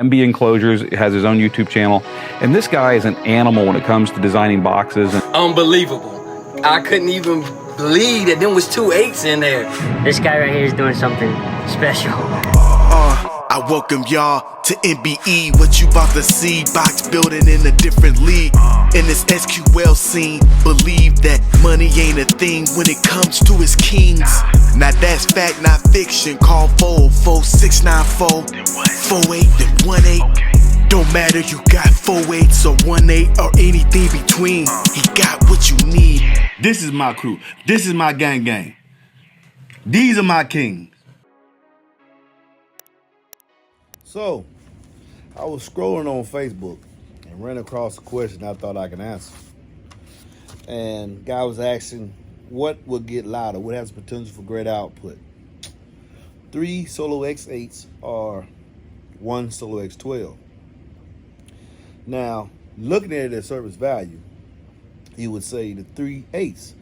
MB Enclosures has his own YouTube channel, and this guy is an animal when it comes to designing boxes. Unbelievable. I couldn't even believe that there was 2 8's in there. This guy right here is doing something special. I welcome y'all to MBE. What you about to see, box building in a different league. In this SQL scene, believe that money ain't a thing when it comes to his kings. Now that's fact, not fiction. Call 44694 48 then 18. Don't matter, you got 4 8's or 1 8 or anything between. He got what you need. This is my crew. This is my gang. These are my kings. So, I was scrolling on Facebook and ran across a question I thought I could answer. And guy was asking, what would get louder? What has the potential for great output? 3 SoloX 8's or 1 SoloX 12? Now, looking at it at surface value, you would say the 3 8's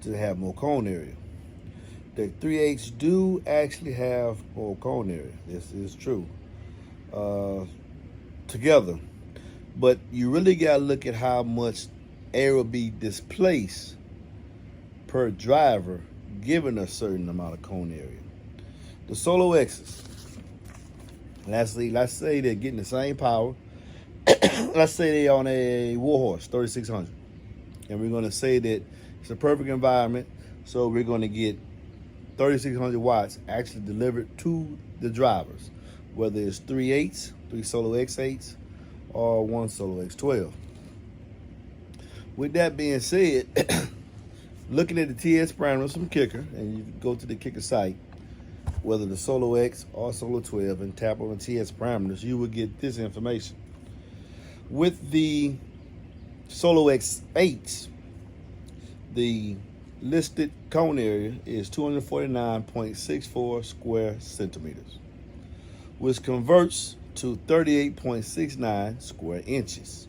to have more cone area. The 3 8's do actually have more cone area. This is true. Together, but you really got to look at how much air will be displaced per driver given a certain amount of cone area. The SoloX's, let's say they're getting the same power. Let's say they're on a Warhorse 3600, and we're going to say that it's a perfect environment, so we're going to get 3600 watts actually delivered to the drivers, whether it's 3 8's, 3 SoloX 8's, or 1 SoloX 12. With that being said, looking at the TS parameters from Kicker, and you go to the Kicker site, whether the SoloX or Solo 12, and tap on the TS parameters, you will get this information. With the SoloX 8's, the listed cone area is 249.64 square centimeters, which converts to 38.69 square inches.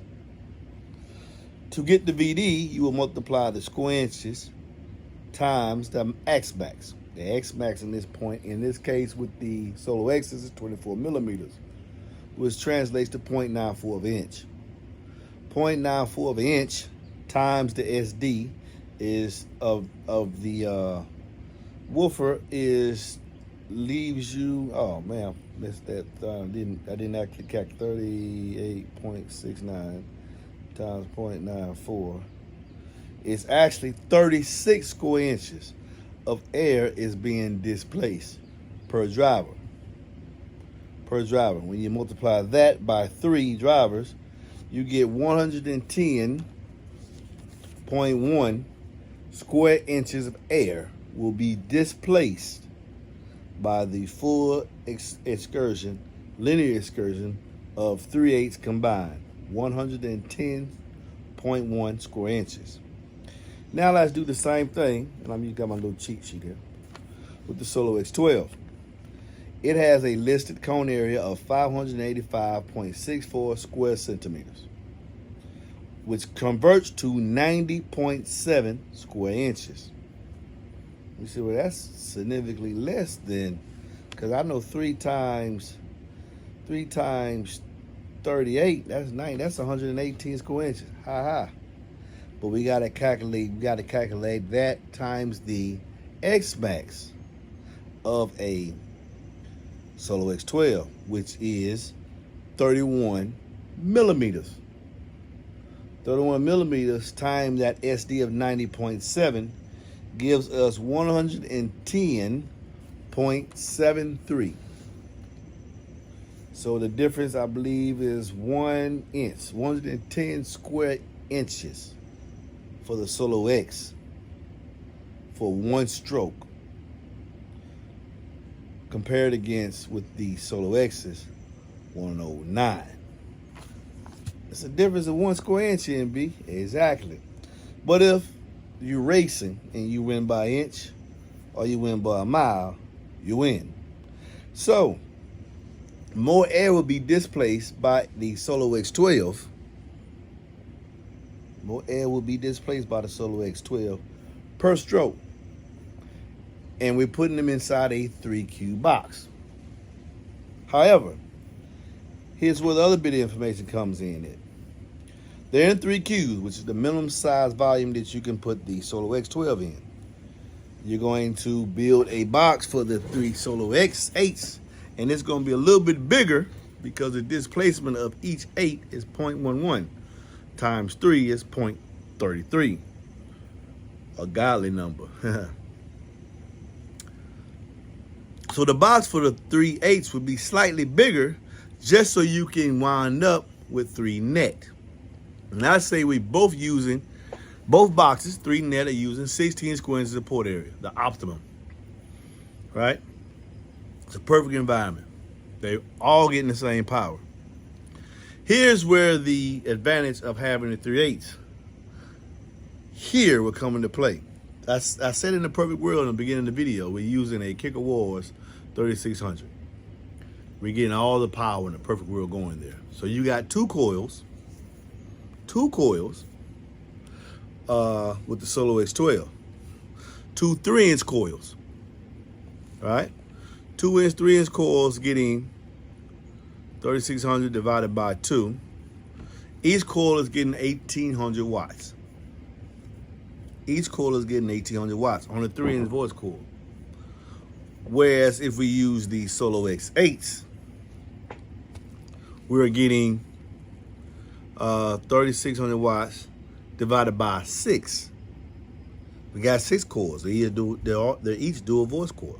To get the VD, you will multiply the square inches times the X max. The X max in this case with the SoloX is 24 millimeters, which translates to 0.94 of an inch. 0.94 of an inch times the SD is of the woofer is leaves you, oh man, missed that. I didn't actually calculate 38.69 times 0.94. It's actually 36 square inches of air is being displaced per driver. When you multiply that by 3 drivers, you get 110.1 square inches of air will be displaced by the full linear excursion of 3 8's combined, 110.1 square inches. Now let's do the same thing, and you got my little cheat sheet here, with the SoloX 12. It has a listed cone area of 585.64 square centimeters, which converts to 90.7 square inches. You see, well, that's significantly less than, because I know 3 times 38, that's 9, that's 118 square inches. But we gotta calculate that times the X max of a SoloX 12, which is 31 millimeters. 31 millimeters times that SD of 90.7 gives us 110.73. So the difference, I believe, is 1 inch, 110 square inches for the SoloX for 1 stroke, compared against with the SoloX's 109. It's a difference of 1 square inch, NB, exactly. But if you're racing and you win by inch or you win by a mile, you win. So more air will be displaced by the SoloX 12. More air will be displaced by the SoloX 12 per stroke. And we're putting them inside a 3 cube box. However, here's where the other bit of information comes in at. They're in 3 Qs, which is the minimum size volume that you can put the SoloX 12 in. You're going to build a box for the 3 SoloX 8s, and it's going to be a little bit bigger because the displacement of each 8 is 0.11 times 3 is 0.33. A godly number. So the box for the 3 8s would be slightly bigger just so you can wind up with 3 net. And I say we both boxes, 3 net, are using 16 square inches of port area, the optimum, right? It's a perfect environment. They're all getting the same power. Here's where the advantage of having the 3 8s here will come into play. I said in the perfect world in the beginning of the video, we're using a Kicker Warhorse 3600. We're getting all the power in the perfect world going there. So you got two coils with the SoloX 12, 2 3-inch coils, right? 2-inch, 3-inch coils getting 3600 divided by 2. Each coil is getting 1800 watts. Each coil is getting 1800 watts on a 3-inch voice coil. Whereas if we use the SoloX 8s, we're getting 3600 watts divided by 6. We got 6 coils. They're each dual voice coil.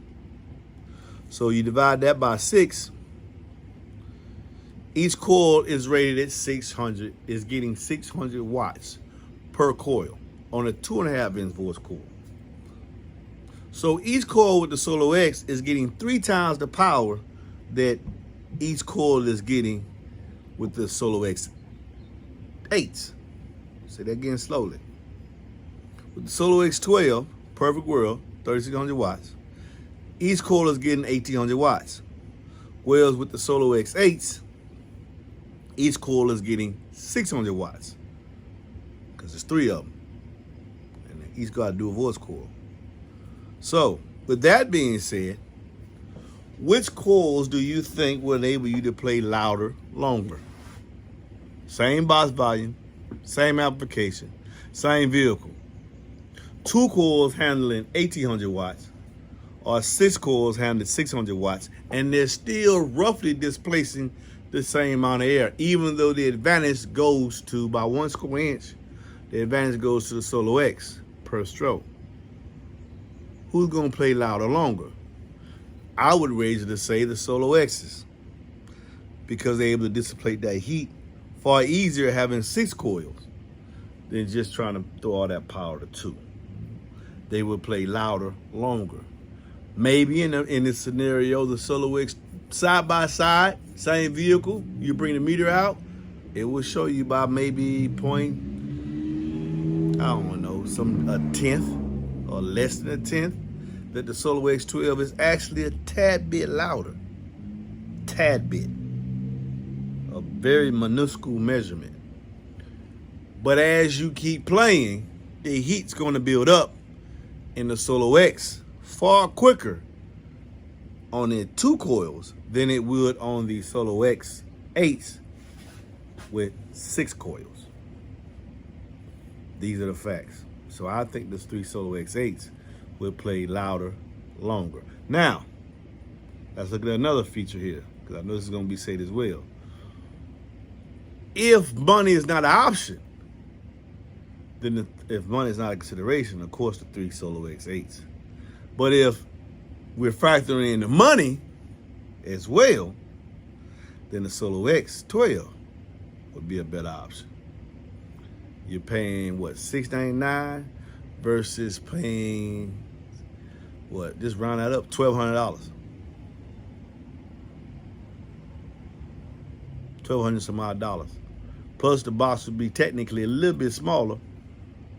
So you divide that by 6. Each coil is rated at 600. Is getting 600 watts per coil on a 2.5-inch voice coil. So each coil with the SoloX is getting 3 times the power that each coil is getting with the SoloX 8s. Say that again slowly. With the SoloX 12, perfect world, 3600 watts. Each coil is getting 1800 watts. Whereas with the SoloX 8s, each coil is getting 600 watts. Because there's 3 of them. And each got to do a voice coil. So, with that being said, which coils do you think will enable you to play louder, longer? Same box volume, same application, same vehicle. 2 coils handling 1800 watts, or 6 coils handling 600 watts, and they're still roughly displacing the same amount of air, even though the advantage goes to, by 1 square inch, the advantage goes to the SoloX per stroke. Who's going to play louder longer? I would wager to say the SoloXs, because they're able to dissipate that heat far easier having 6 coils than just trying to throw all that power to 2. They will play louder longer. Maybe in this scenario, the SoloX side by side, same vehicle, you bring the meter out, it will show you by maybe a tenth or less than a tenth, that the SoloX 12 is actually a tad bit louder. Tad bit. A very minuscule measurement. But as you keep playing, the heat's going to build up in the SoloX far quicker on the 2 coils than it would on the SoloX 8s with 6 coils. These are the facts. So I think this 3 SoloX 8s will play louder, longer. Now, let's look at another feature here, because I know this is going to be said as well. If money is not an option, then if money is not a consideration, of course the 3 SoloX 8s. But if we're factoring in the money as well, then the SoloX 12 would be a better option. You're paying what, $699 versus paying what? Just round that up, $1,200. $1,200 some odd dollars. Plus the box would be technically a little bit smaller.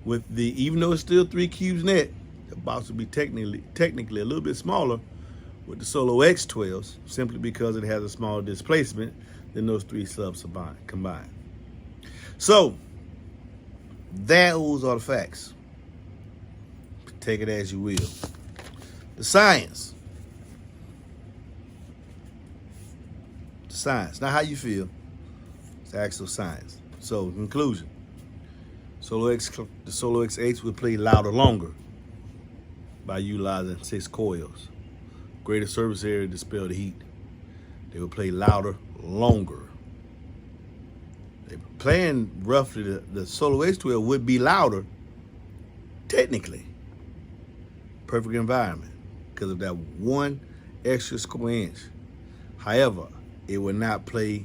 With the, even though it's still 3 cubes net, the box would be technically a little bit smaller with the SoloX 12s, simply because it has a smaller displacement than those 3 subs combined. So, those are the facts. Take it as you will. The science. The science. Not how you feel. It's actual science. So, in conclusion, the SoloX 8's will play louder longer by utilizing 6 coils. Greater surface area to dispel the heat. They will play louder longer. They're playing roughly, the SoloX 12 would be louder, technically. Perfect environment because of that 1 extra square inch. However, it will not play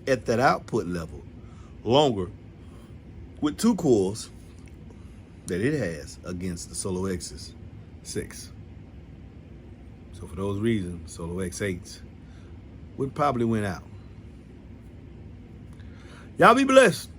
at that output level longer with 2 coils that it has against the SoloX's 6. So for those reasons, SoloX 8's would probably win out. Y'all be blessed.